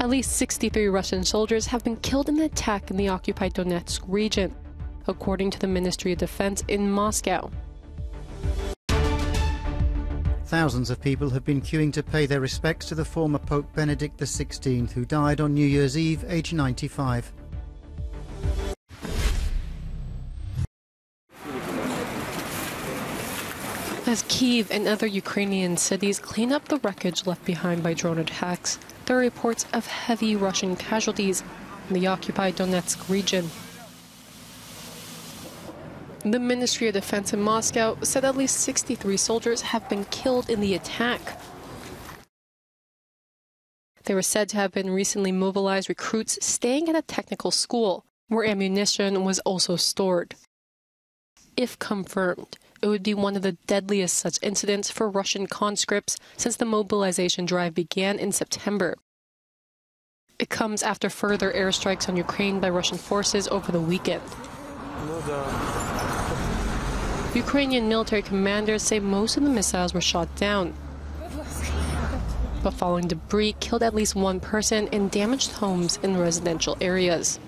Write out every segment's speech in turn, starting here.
At least 63 Russian soldiers have been killed in an attack in the occupied Donetsk region, according to the Ministry of Defense in Moscow. Thousands of people have been queuing to pay their respects to the former Pope Benedict XVI, who died on New Year's Eve, aged 95. As Kyiv and other Ukrainian cities clean up the wreckage left behind by drone attacks, there are reports of heavy Russian casualties in the occupied Donetsk region. The Ministry of Defense in Moscow said at least 63 soldiers have been killed in the attack. They were said to have been recently mobilized recruits staying at a technical school, where ammunition was also stored. If confirmed, it would be one of the deadliest such incidents for Russian conscripts since the mobilization drive began in September. It comes after further airstrikes on Ukraine by Russian forces over the weekend. Ukrainian military commanders say most of the missiles were shot down, but falling debris killed at least one person and damaged homes in residential areas.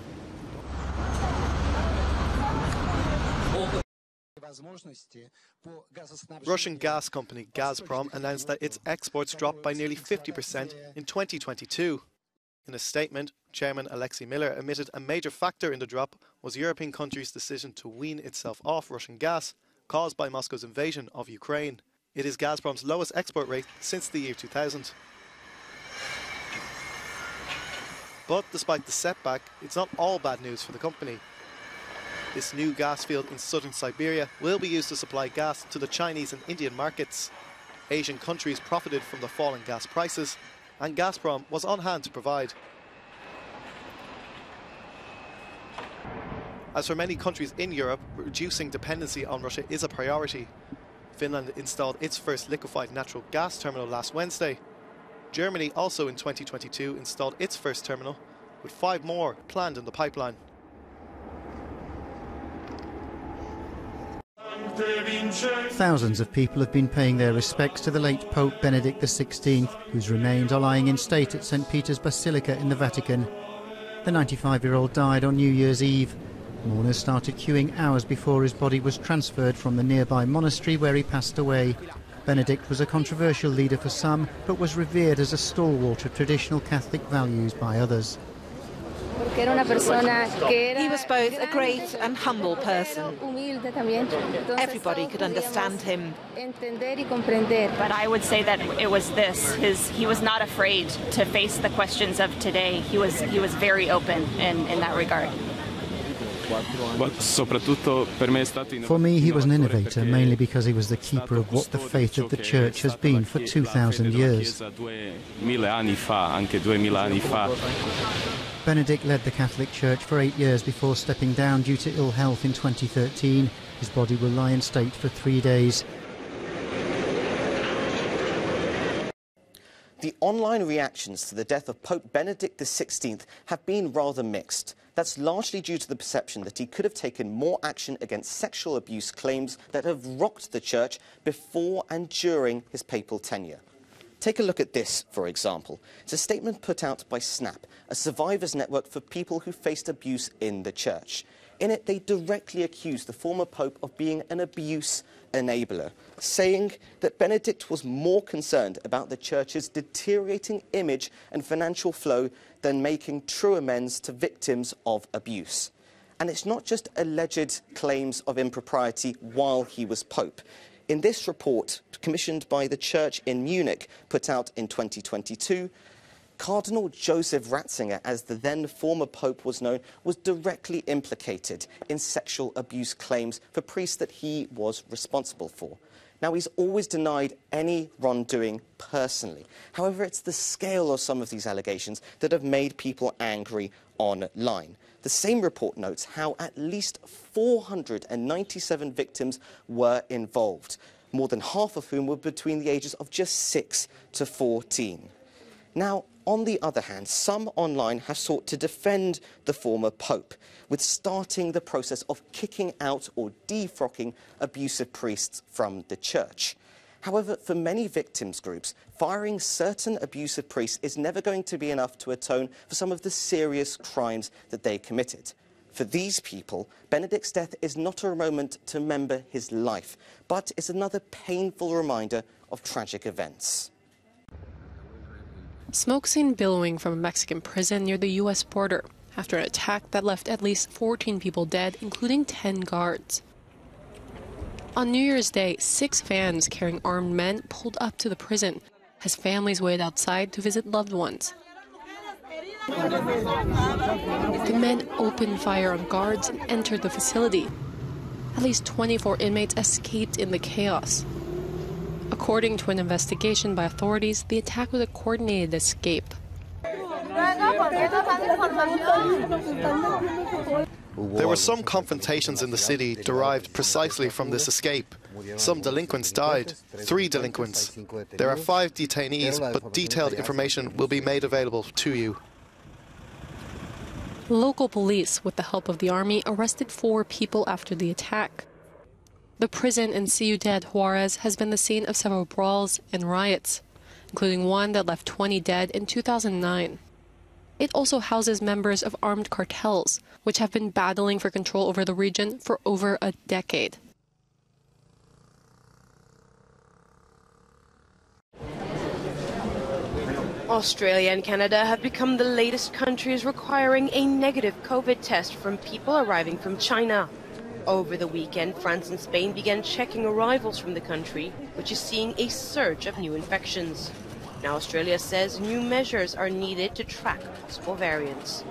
Russian gas company Gazprom announced that its exports dropped by nearly 50% in 2022. In a statement, Chairman Alexei Miller admitted a major factor in the drop was European countries' decision to wean itself off Russian gas, caused by Moscow's invasion of Ukraine. It is Gazprom's lowest export rate since the year 2000. But despite the setback, it's not all bad news for the company. This new gas field in southern Siberia will be used to supply gas to the Chinese and Indian markets. Asian countries profited from the falling gas prices, and Gazprom was on hand to provide. As for many countries in Europe, reducing dependency on Russia is a priority. Finland installed its first liquefied natural gas terminal last Wednesday. Germany also in 2022 installed its first terminal, with 5 more planned in the pipeline. Thousands of people have been paying their respects to the late Pope Benedict XVI, whose remains are lying in state at St. Peter's Basilica in the Vatican. The 95-year-old died on New Year's Eve. Mourners started queuing hours before his body was transferred from the nearby monastery where he passed away. Benedict was a controversial leader for some, but was revered as a stalwart of traditional Catholic values by others. He was both a great and humble person. Everybody could understand him. But I would say that it was this. He was not afraid to face the questions of today. He was very open in that regard. For me, he was an innovator, mainly because he was the keeper of what the faith of the Church has been for 2,000 years. Benedict led the Catholic Church for 8 years before stepping down due to ill health in 2013. His body will lie in state for 3 days. The online reactions to the death of Pope Benedict XVI have been rather mixed. That's largely due to the perception that he could have taken more action against sexual abuse claims that have rocked the Church before and during his papal tenure. Take a look at this, for example. It's a statement put out by SNAP, a survivors network for people who faced abuse in the Church. In it, they directly accuse the former Pope of being an abuse enabler, saying that Benedict was more concerned about the Church's deteriorating image and financial flow than making true amends to victims of abuse. And it's not just alleged claims of impropriety while he was Pope. In this report, commissioned by the Church in Munich, put out in 2022, Cardinal Joseph Ratzinger, as the then former Pope was known, was directly implicated in sexual abuse claims for priests that he was responsible for. Now, he's always denied any wrongdoing personally. However, it's the scale of some of these allegations that have made people angry online. The same report notes how at least 497 victims were involved, more than half of whom were between the ages of just 6 to 14. Now, on the other hand, some online have sought to defend the former Pope, with starting the process of kicking out or defrocking abusive priests from the Church. However, for many victims groups, firing certain abusive priests is never going to be enough to atone for some of the serious crimes that they committed. For these people, Benedict's death is not a moment to remember his life, but is another painful reminder of tragic events. Smoke seen billowing from a Mexican prison near the U.S. border after an attack that left at least 14 people dead, including 10 guards. On New Year's Day, 6 vans carrying armed men pulled up to the prison as families waited outside to visit loved ones. The men opened fire on guards and entered the facility. At least 24 inmates escaped in the chaos. According to an investigation by authorities, the attack was a coordinated escape. There were some confrontations in the city derived precisely from this escape. Some delinquents died, 3 delinquents. There are 5 detainees, but detailed information will be made available to you. Local police, with the help of the army, arrested 4 people after the attack. The prison in Ciudad Juarez has been the scene of several brawls and riots, including one that left 20 dead in 2009. It also houses members of armed cartels, which have been battling for control over the region for over a decade. Australia and Canada have become the latest countries requiring a negative COVID test from people arriving from China. Over the weekend, France and Spain began checking arrivals from the country, which is seeing a surge of new infections. Now Australia says new measures are needed to track possible variants.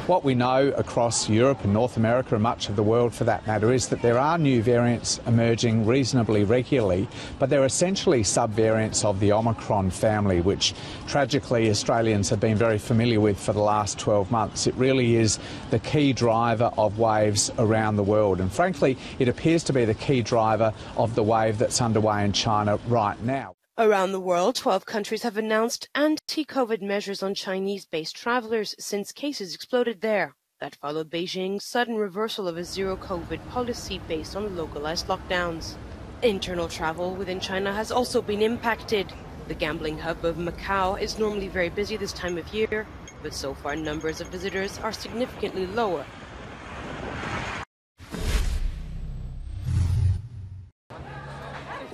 What we know across Europe and North America and much of the world for that matter is that there are new variants emerging reasonably regularly, but they're essentially subvariants of the Omicron family, which tragically Australians have been very familiar with for the last 12 months. It really is the key driver of waves around the world, and frankly it appears to be the key driver of the wave that's underway in China right now. Around the world, 12 countries have announced anti-COVID measures on Chinese-based travelers since cases exploded there. That followed Beijing's sudden reversal of a zero-COVID policy based on localized lockdowns. Internal travel within China has also been impacted. The gambling hub of Macau is normally very busy this time of year, but so far numbers of visitors are significantly lower.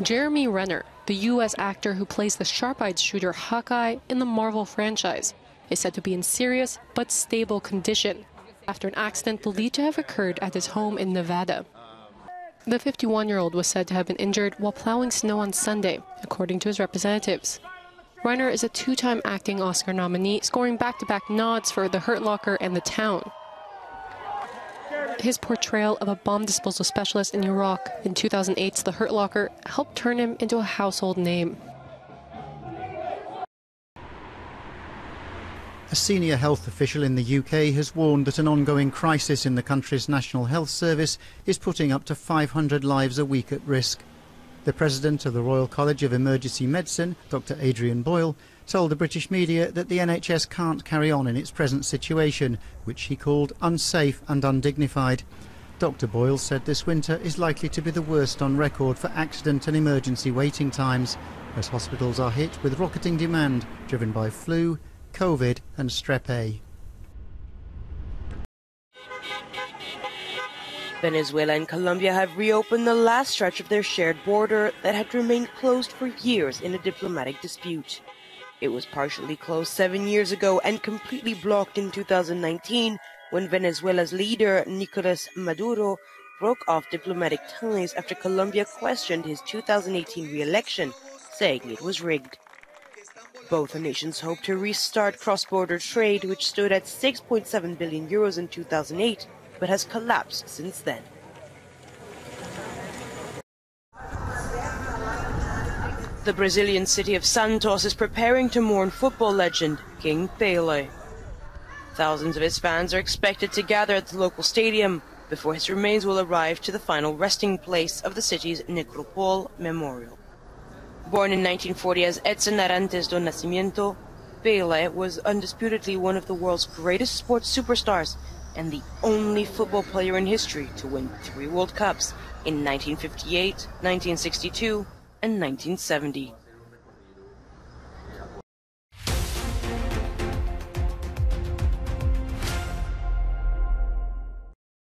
Jeremy Renner, the U.S. actor who plays the sharp-eyed shooter Hawkeye in the Marvel franchise, is said to be in serious but stable condition after an accident believed to have occurred at his home in Nevada. The 51-year-old was said to have been injured while plowing snow on Sunday, according to his representatives. Renner is a 2-time acting Oscar nominee, scoring back-to-back nods for The Hurt Locker and The Town. His portrayal of a bomb disposal specialist in Iraq in 2008's The Hurt Locker helped turn him into a household name. A senior health official in the UK has warned that an ongoing crisis in the country's National Health Service is putting up to 500 lives a week at risk. The president of the Royal College of Emergency Medicine, Dr. Adrian Boyle, told the British media that the NHS can't carry on in its present situation, which he called unsafe and undignified. Dr. Boyle said this winter is likely to be the worst on record for accident and emergency waiting times, as hospitals are hit with rocketing demand driven by flu, COVID and Strep A. Venezuela and Colombia have reopened the last stretch of their shared border that had remained closed for years in a diplomatic dispute. It was partially closed 7 years ago and completely blocked in 2019 when Venezuela's leader, Nicolas Maduro, broke off diplomatic ties after Colombia questioned his 2018 re-election, saying it was rigged. Both nations hope to restart cross-border trade, which stood at 6.7 billion euros in 2008, but has collapsed since then. The Brazilian city of Santos is preparing to mourn football legend King Pelé. Thousands of his fans are expected to gather at the local stadium before his remains will arrive to the final resting place of the city's Necropole Memorial. Born in 1940 as Edson Arantes do Nascimento, Pelé was undisputedly one of the world's greatest sports superstars and the only football player in history to win 3 World Cups, in 1958, 1962, and 1970.